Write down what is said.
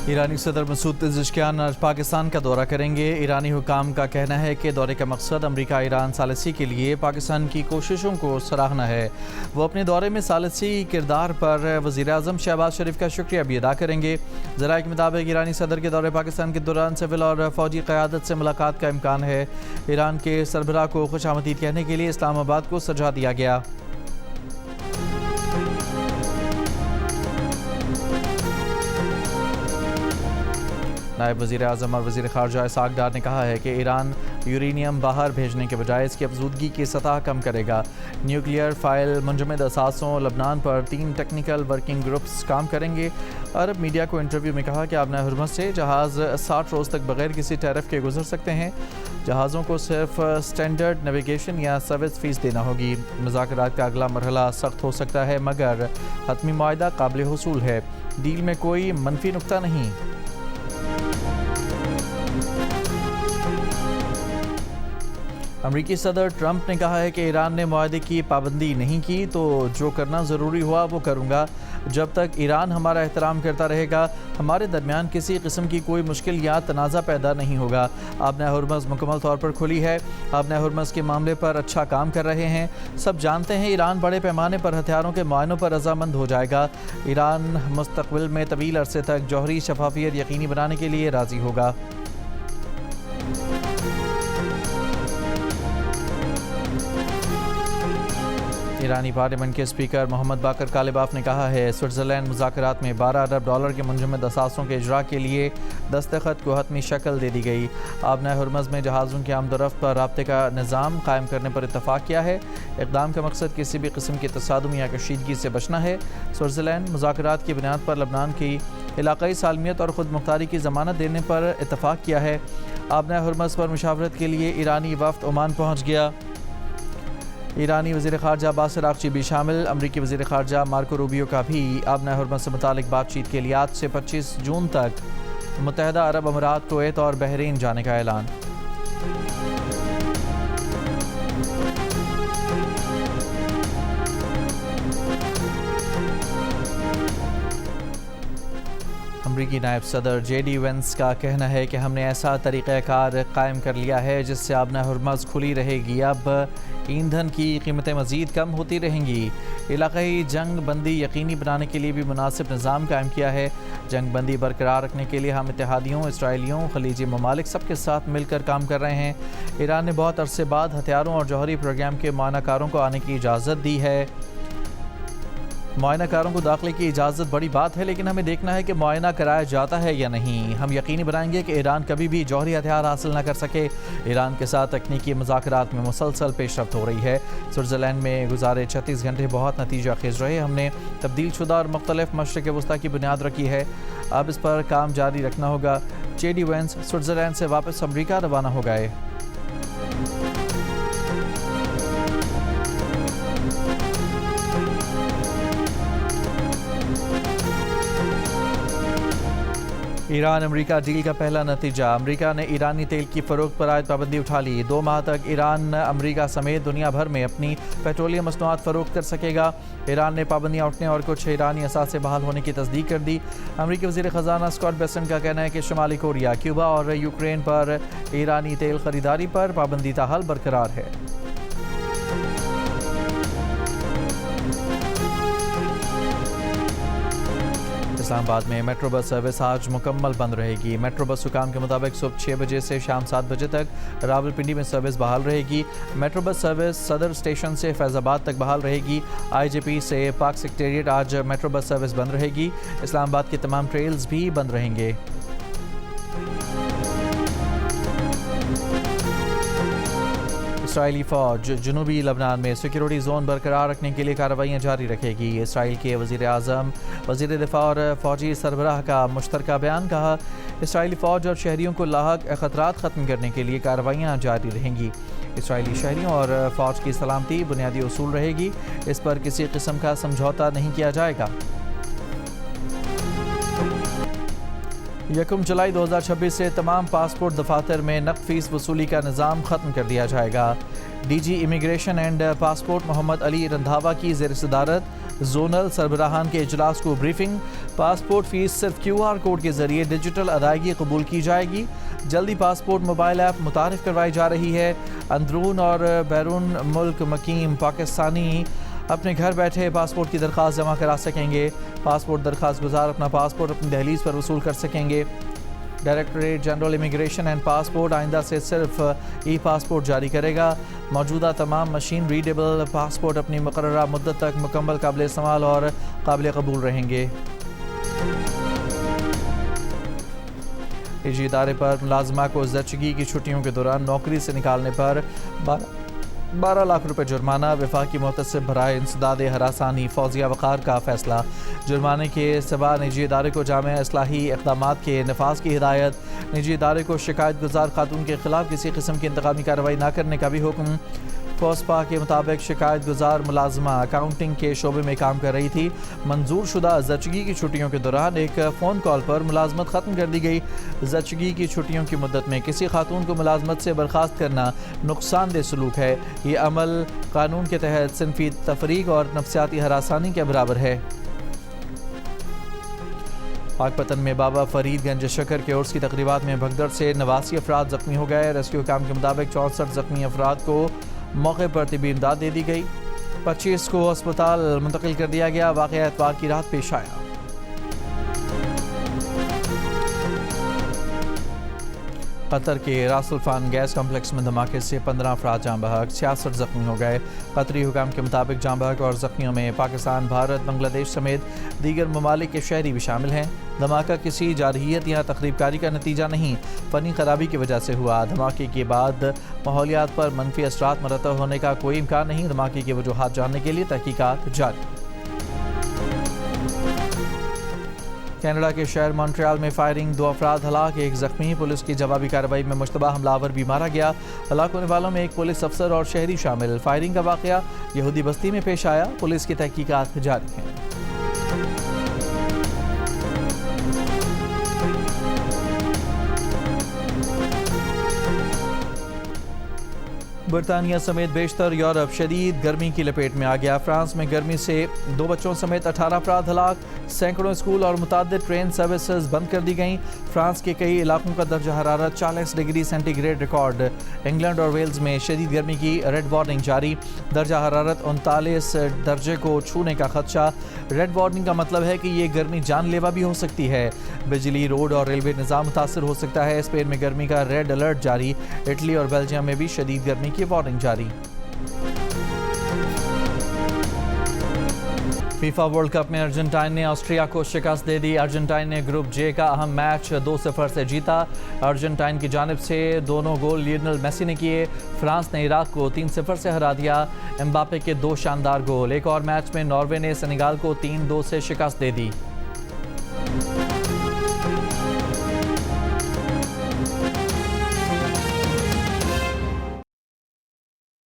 ईरानी सदर मसूद पेज़ेश्कियान आज पाकिस्तान का दौरा करेंगे। ईरानी हुकाम का कहना है कि दौरे का मकसद अमरीका ईरान सालिसी के लिए पाकिस्तान की कोशिशों को सराहना है। वो अपने दौरे में सालिसी किरदार पर वज़ीर-ए-आज़म शहबाज शरीफ का शुक्रिया भी अदा करेंगे। ज़राए के मुताबिक ईरानी सदर के दौरे पाकिस्तान के दौरान सिविल और फ़ौजी क़यादत से मुलाकात का इम्कान है। ईरान के सरबराह को खुशामदीद कहने के लिए इस्लामाबाद को सजा दिया गया। नायब वज़ीर-ए-आज़म और वज़ीर ख़ारजा इसहाक़ डार ने कहा है कि ईरान यूरेनियम बाहर भेजने के बजाय इसकी अफजूदगी की सतह कम करेगा। न्यूक्लियर फ़ाइल मुंजमद असासों लबनान पर 3 टेक्निकल वर्किंग ग्रुप्स काम करेंगे। अरब मीडिया को इंटरव्यू में कहा कि आबना हुरमुज़ से जहाज़ 60 रोज़ तक बगैर किसी टैरिफ के गुजर सकते हैं। जहाज़ों को सिर्फ स्टैंडर्ड नेविगेशन या सर्विस फ़ीस देना होगी। मुज़ाकरात का अगला मरहला सख्त हो सकता है मगर हतमी मुआहदा काबिल हुसूल है। डील में कोई मनफी नुक्ता नहीं। अमरीकी सदर ट्रंप ने कहा है कि ईरान ने मुआहदे की पाबंदी नहीं की तो जो करना ज़रूरी हुआ वो करूँगा। जब तक ईरान हमारा एहतराम करता रहेगा हमारे दरमियान किसी किस्म की कोई मुश्किल या तनाज़ा पैदा नहीं होगा। आबना हुरमुज़ मुकम्मल तौर पर खुली है। आबना हुरमुज़ के मामले पर अच्छा काम कर रहे हैं। सब जानते हैं ईरान बड़े पैमाने पर हथियारों के मुआयनों पर रजामंद हो जाएगा। ईरान मुस्तक़बिल में तवील अरसे तक जौहरी शफाफियत यकीनी बनाने के लिए राज़ी होगा। ईरानी पार्लियामेंट के स्पीकर मोहम्मद बाकर कालिबाफ ने कहा है स्विट्ज़रलैंड मुज़ाकरात में $12 अरब के मुंजमद असासों के इजरा के लिए दस्तखत को हतमी शक्ल दे दी गई। आबना हुरमुज़ में जहाज़ों की आमदोरफ्त पर राब्ते का निज़ाम कायम करने पर इत्तफाक़ किया है। इक़दाम का मकसद किसी भी किस्म की तसादुम या कशीदगी से बचना है। स्विट्ज़रलैंड मुज़ाकरात की बुनियाद पर लबनान की इलाक़ाई सालमियत और ख़ुद मुख्तारी की ज़मानत देने पर इत्तफाक़ किया है। आबना हुरमुज़ पर मुशावरत के लिए ईरानी वफ़द ओमान पहुँच गया। ईरानी वज़ीर ख़ारजा अब्बास अराग़ची भी शामिल। अमरीकी वज़ीर ख़ारजा मार्को रूबियो का भी आबना हुरमुज़ से मुतालिक बातचीत के लिए आज से 25 जून तक मुत्तहिदा अरब अमीरात, कुवैत और बहरीन जाने का ऐलान। अमरीकी नायब सदर JD वेंस का कहना है कि हमने ऐसा तरीक़ाकार कायम कर लिया है जिससे आबना हुरमुज़ खुली रहेगी। अब ईंधन की कीमतें मज़ीद कम होती रहेंगी। इलाक़ाई जंग बंदी यकीनी बनाने के लिए भी मुनासिब निज़ाम कायम किया है। जंग बंदी बरकरार रखने के लिए हम इत्तेहादियों, इसराइलियों, खलीजी ममालिक सबके साथ मिलकर काम कर रहे हैं। ईरान ने बहुत अरसे बाद हथियारों और जौहरी प्रोग्राम के मुआयनाकारों को आने की इजाज़त दी है। मुआयनाकारों को दाखिले की इजाज़त बड़ी बात है, लेकिन हमें देखना है कि मुआयना कराया जाता है या नहीं। हम यकीनी बनाएंगे कि ईरान कभी भी जौहरी हथियार हासिल न कर सके। ईरान के साथ तकनीकी मुज़ाकरात में मुसलसल पेशरफ्त हो रही है। स्विट्ज़रलैंड में गुज़ारे 36 घंटे बहुत नतीजा खेज़ रहे। हमने तब्दील शुदा और मुख्तलिफ मशरिक़ वस्ता की बुनियाद रखी है। अब इस पर काम जारी रखना होगा। JD वेंस स्विट्ज़रलैंड से वापस अमरीका रवाना हो गए। ईरान अमरीका डील का पहला नतीजा। अमरीका ने ईरानी तेल की फ़रोख्त पर आयद पाबंदी उठा ली। 2 माह तक ईरान अमरीका समेत दुनिया भर में अपनी पेट्रोलियम मसनूआत फ़रोख्त कर सकेगा। ईरान ने पाबंदियाँ उठने और कुछ ईरानी असासे बहाल होने की तस्दीक कर दी। अमरीकी वज़ीर ख़ज़ाना स्कॉट बेसेंट का कहना है कि शुमाली कोरिया, क्यूबा और यूक्रेन पर ईरानी तेल ख़रीदारी पर पाबंदी ताहाल बरकरार है। इस्लामाबाद में मेट्रो बस सर्विस आज मुकम्मल बंद रहेगी। मेट्रो बस हुकाम के मुताबिक सुबह 6 बजे से शाम 7 बजे तक रावलपिंडी में सर्विस बहाल रहेगी। मेट्रो बस सर्विस सदर स्टेशन से फैज़ाबाद तक बहाल रहेगी। IGP से पाक सेक्रेटेरिएट आज मेट्रो बस सर्विस बंद रहेगी। इस्लामाबाद के तमाम ट्रेल्स भी बंद रहेंगे। इसराइली फ़ौज जनूबी लबनान में सिक्योरिटी जोन बरकरार रखने के लिए कार्रवाइयाँ जारी रखेगी। इसराइल के वज़ीर-ए-आज़म, वज़ीर दिफ़ा और फ़ौजी सरबराह का मुश्तरका बयान। कहा इसराइली फ़ौज और शहरियों को लाहक ख़तरात ख़त्म करने के लिए कार्रवाइयाँ जारी रहेंगी। इसराइली शहरियों और फ़ौज की सलामती बुनियादी उसूल रहेगी। इस पर किसी किस्म का समझौता नहीं किया जाएगा। 1 जुलाई 2026 से तमाम पासपोर्ट दफातर में नक़द फ़ीस वसूली का निज़ाम ख़त्म कर दिया जाएगा। DG immigration and passport Mohammad Ali Randhawa की ज़ेर सदारत जोनल सरबराहान के इजलास को ब्रीफिंग। पासपोर्ट फीस सिर्फ QR कोड के जरिए डिजिटल अदायगी कबूल की जाएगी। जल्दी पासपोर्ट मोबाइल ऐप मुतारिफ करवाई जा रही है। अंदरून और बैरून मुल्क मकीम पाकिस्तानी अपने घर बैठे पासपोर्ट की दरख्वास्त जमा करा सकेंगे। पासपोर्ट दरख्वास्त गुजार अपना पासपोर्ट अपनी दहलीज पर वसूल कर सकेंगे। Directorate general immigration and passport आइंदा से सिर्फ ई-पासपोर्ट जारी करेगा। मौजूदा तमाम मशीन रीडेबल पासपोर्ट अपनी मुकर्ररा मुद्दत तक मुकम्मल काबिल इस्तेमाल और काबिल कबूल रहेंगे। निजी इदारे पर मुलाजमा को ज़चगी की छुट्टियों के दौरान नौकरी से निकालने पर 12 लाख रुपए जुर्माना। वफाकी मुहतसिब बराए इंसदाद हरासानी फौजिया वक़ार का फैसला। जुर्माने के सिवा निजी इदारे को जामे इस्लाही इक़दामात के नफाज की हिदायत। निजी इदारे को शिकायत गुजार खातून के खिलाफ किसी किस्म की इंतकामी कार्रवाई न करने का भी हुक्म। फोस्पा के मुताबिक शिकायत गुजार मुलाजमा अकाउंटिंग के शोबे में काम कर रही थी। मंजूर शुदा ज़चगी की छुट्टियों के दौरान एक फ़ोन कॉल पर मुलाजमत ख़त्म कर दी गई। ज़चगी की छुट्टियों की मुद्दत में किसी खातून को मुलाजमत से बर्खास्त करना नुकसानदेह सलूक है। ये अमल कानून के तहत सिनफी तफरीक और नफसियाती हरासानी के बराबर है। पाकपतन में बाबा फरीदगंज शकर के उर्स की तकरीबात में भगदड़ से 89 अफराद ज़ख्मी हो गए। रेस्क्यू काम के मुताबिक 64 ज़ख्मी अफराद को मौके पर तिबी इमदाद दे दी गई। 25 को अस्पताल मुंतकिल कर दिया गया। वाक़या एतवार की रात पेश आया। कतर के रासुल्फान गैस कम्प्लेक्स में धमाके से 15 अफराद जाँ बहक, 66 ज़ख्मी हो गए। कतरी हुकाम के मुताबिक जाँ बहक और ज़ख्मियों में पाकिस्तान, भारत, बांग्लादेश समेत दीगर ममालिक के शहरी भी शामिल हैं। धमाका किसी जारहियत या तकरीबकारी का नतीजा नहीं, फ़नी खराबी की वजह से हुआ। धमाके के बाद माहौलियात पर मनफी असरात मरतब होने का कोई इम्कान नहीं। धमाके की वजूहात जानने के लिए तहकीकात जारी। कनाडा के शहर मॉन्ट्रियल में फायरिंग, 2 अफराद हलाक, 1 ज़ख्मी। पुलिस की जवाबी कार्रवाई में मुश्तबा हमलावर भी मारा गया। हलाक होने वालों में 1 पुलिस अफसर और शहरी शामिल। फायरिंग का वाक़या यहूदी बस्ती में पेश आया। पुलिस की तहकीकात जारी हैं। बरतानिया समेत बेशतर यूरोप शदीद गर्मी की लपेट में आ गया। फ्रांस में गर्मी से 2 बच्चों समेत 18 अफराद हलाक। सैकड़ों स्कूल और मुतादिद ट्रेन सर्विसेज बंद कर दी गईं। फ्रांस के कई इलाकों का दर्जा हरारत 40 डिग्री सेंटीग्रेड रिकॉर्ड। इंग्लैंड और वेल्स में शदीद गर्मी की रेड वार्निंग जारी। दर्जा हरारत 39 दर्जे को छूने का खदशा। रेड वार्निंग का मतलब है कि ये गर्मी जानलेवा भी हो सकती है। बिजली, रोड और रेलवे निज़ाम मुतासर हो सकता है। स्पेन में गर्मी का रेड अलर्ट जारी। इटली और बेल्जियम में भी शदीद गर्मी की वार्निंग जारी। फीफा वर्ल्ड कप में अर्जेंटाइन ने ऑस्ट्रिया को शिकस्त दे दी। अर्जेंटाइन ने ग्रुप जे का अहम मैच 2-0 से जीता। अर्जेंटाइन की जानिब से दोनों गोल लियोनेल मेसी ने किए। फ्रांस ने इराक को 3-0 से हरा दिया। एम्बापे के 2 शानदार गोल। एक और मैच में नॉर्वे ने सेनेगाल को 3-2 से शिकस्त दे दी।